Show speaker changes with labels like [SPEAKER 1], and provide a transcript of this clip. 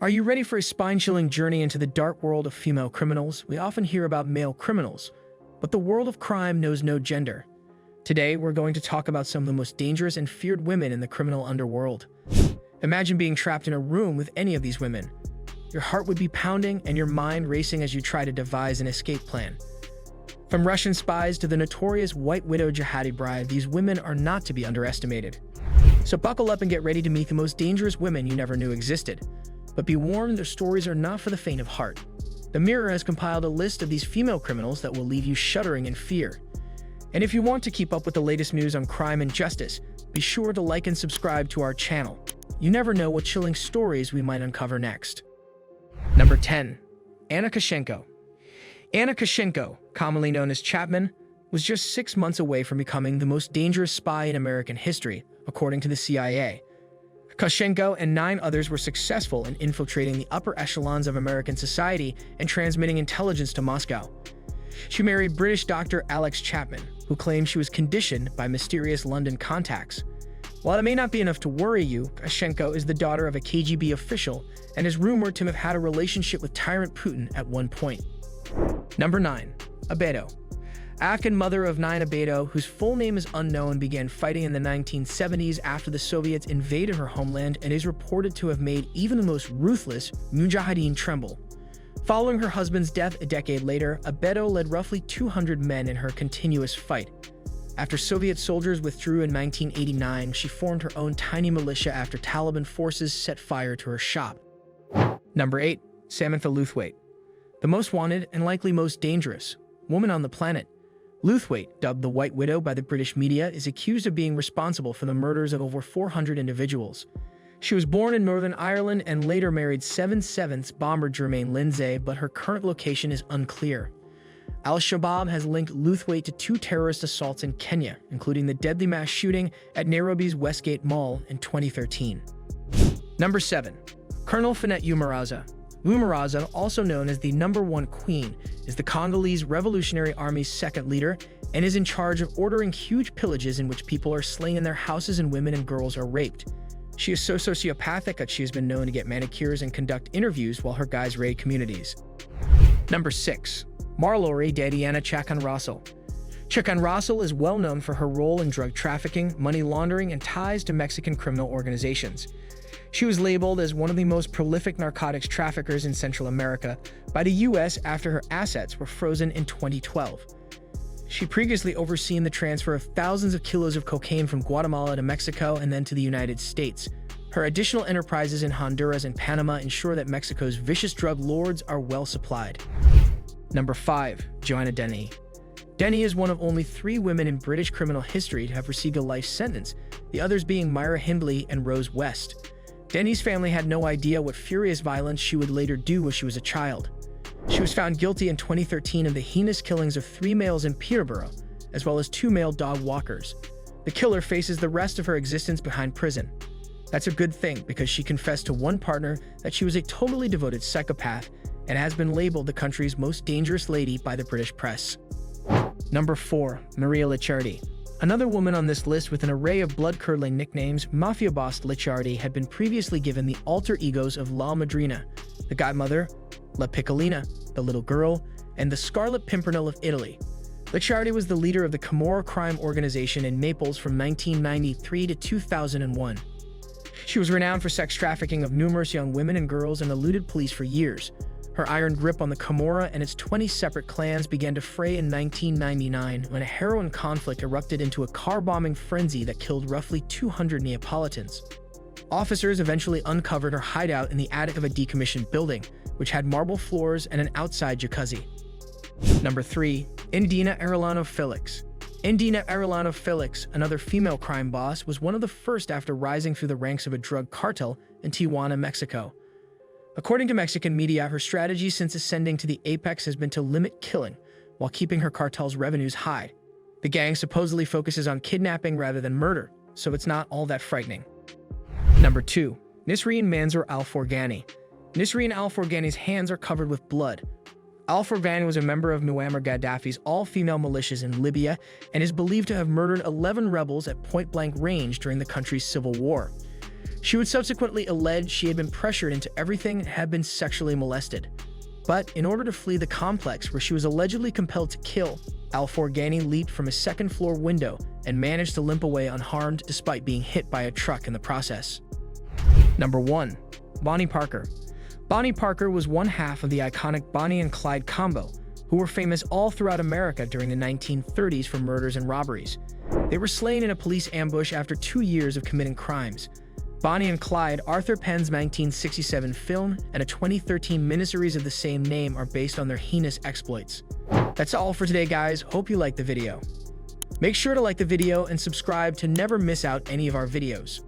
[SPEAKER 1] Are you ready for a spine-chilling journey into the dark world of female criminals? We often hear about male criminals, but the world of crime knows no gender. Today, we're going to talk about some of the most dangerous and feared women in the criminal underworld. Imagine being trapped in a room with any of these women. Your heart would be pounding and your mind racing as you try to devise an escape plan. From Russian spies to the notorious White Widow jihadi bride, these women are not to be underestimated. So buckle up and get ready to meet the most dangerous women you never knew existed. But be warned, their stories are not for the faint of heart. The Mirror has compiled a list of these female criminals that will leave you shuddering in fear. And if you want to keep up with the latest news on crime and justice, be sure to like and subscribe to our channel. You never know what chilling stories we might uncover next. Number 10. Anna Koschenko. Anna Koschenko, commonly known as Chapman, was just 6 months away from becoming the most dangerous spy in American history, according to the CIA. Koschenko and 9 others were successful in infiltrating the upper echelons of American society and transmitting intelligence to Moscow. She married British doctor Alex Chapman, who claimed she was conditioned by mysterious London contacts. While it may not be enough to worry you, Koschenko is the daughter of a KGB official and is rumored to have had a relationship with tyrant Putin at one point. Number 9. Abedo. Afghan mother of 9 Abedo, whose full name is unknown, began fighting in the 1970s after the Soviets invaded her homeland and is reported to have made even the most ruthless mujahideen tremble. Following her husband's death a decade later, Abedo led roughly 200 men in her continuous fight. After Soviet soldiers withdrew in 1989, she formed her own tiny militia after Taliban forces set fire to her shop. Number 8. Samantha Lewthwaite. The most wanted and likely most dangerous woman on the planet. Lewthwaite, dubbed the White Widow by the British media, is accused of being responsible for the murders of over 400 individuals. She was born in Northern Ireland and later married 7/7 bomber Jermaine Lindsay, but her current location is unclear. Al-Shabaab has linked Lewthwaite to 2 terrorist assaults in Kenya, including the deadly mass shooting at Nairobi's Westgate Mall in 2013. Number 7. Colonel Finette Umaraza. Umaraza, also known as the Number 1 Queen, is the Congolese Revolutionary Army's second leader and is in charge of ordering huge pillages in which people are slain in their houses and women and girls are raped. She is so sociopathic that she has been known to get manicures and conduct interviews while her guys raid communities. Number 6. Marlori Dadiana Chakan-Russell. Chakan-Russell is well known for her role in drug trafficking, money laundering, and ties to Mexican criminal organizations. She was labeled as one of the most prolific narcotics traffickers in Central America by the U.S. after her assets were frozen in 2012. She previously overseen the transfer of thousands of kilos of cocaine from Guatemala to Mexico and then to the United States. Her additional enterprises in Honduras and Panama ensure that Mexico's vicious drug lords are well supplied. Number 5. Joanna Denny. Denny is one of only 3 women in British criminal history to have received a life sentence, the others being Myra Hindley and Rose West. Denny's family had no idea what furious violence she would later do when she was a child. She was found guilty in 2013 of the heinous killings of 3 males in Peterborough, as well as 2 male dog walkers. The killer faces the rest of her existence behind prison. That's a good thing because she confessed to one partner that she was a totally devoted psychopath and has been labeled the country's most dangerous lady by the British press. Number 4. Maria Licciardi. Another woman on this list with an array of blood-curdling nicknames, mafia boss Licciardi had been previously given the alter egos of La Madrina, the Godmother, La Piccolina, the Little Girl, and the Scarlet Pimpernel of Italy. Licciardi was the leader of the Camorra crime organization in Naples from 1993 to 2001. She was renowned for sex trafficking of numerous young women and girls and eluded police for years. Her iron grip on the Camorra and its 20 separate clans began to fray in 1999 when a heroin conflict erupted into a car-bombing frenzy that killed roughly 200 Neapolitans. Officers eventually uncovered her hideout in the attic of a decommissioned building, which had marble floors and an outside jacuzzi. Number 3. Indina Arellano Felix. Indina Arellano Felix, another female crime boss, was one of the first after rising through the ranks of a drug cartel in Tijuana, Mexico. According to Mexican media, her strategy since ascending to the apex has been to limit killing while keeping her cartel's revenues high. The gang supposedly focuses on kidnapping rather than murder, so it's not all that frightening. Number 2. Nisreen Mansour Al-Forgani. Nisreen Al-Forgani's hands are covered with blood. Al-Forgani was a member of Muammar Gaddafi's all-female militias in Libya and is believed to have murdered 11 rebels at point-blank range during the country's civil war. She would subsequently allege she had been pressured into everything and had been sexually molested. But in order to flee the complex where she was allegedly compelled to kill, Al-Forghani leaped from a second-floor window and managed to limp away unharmed despite being hit by a truck in the process. Number 1. Bonnie Parker. Bonnie Parker was one half of the iconic Bonnie and Clyde combo, who were famous all throughout America during the 1930s for murders and robberies. They were slain in a police ambush after 2 years of committing crimes. Bonnie and Clyde, Arthur Penn's 1967 film, and a 2013 miniseries of the same name are based on their heinous exploits. That's all for today, guys. Hope you liked the video. Make sure to like the video and subscribe to never miss out any of our videos.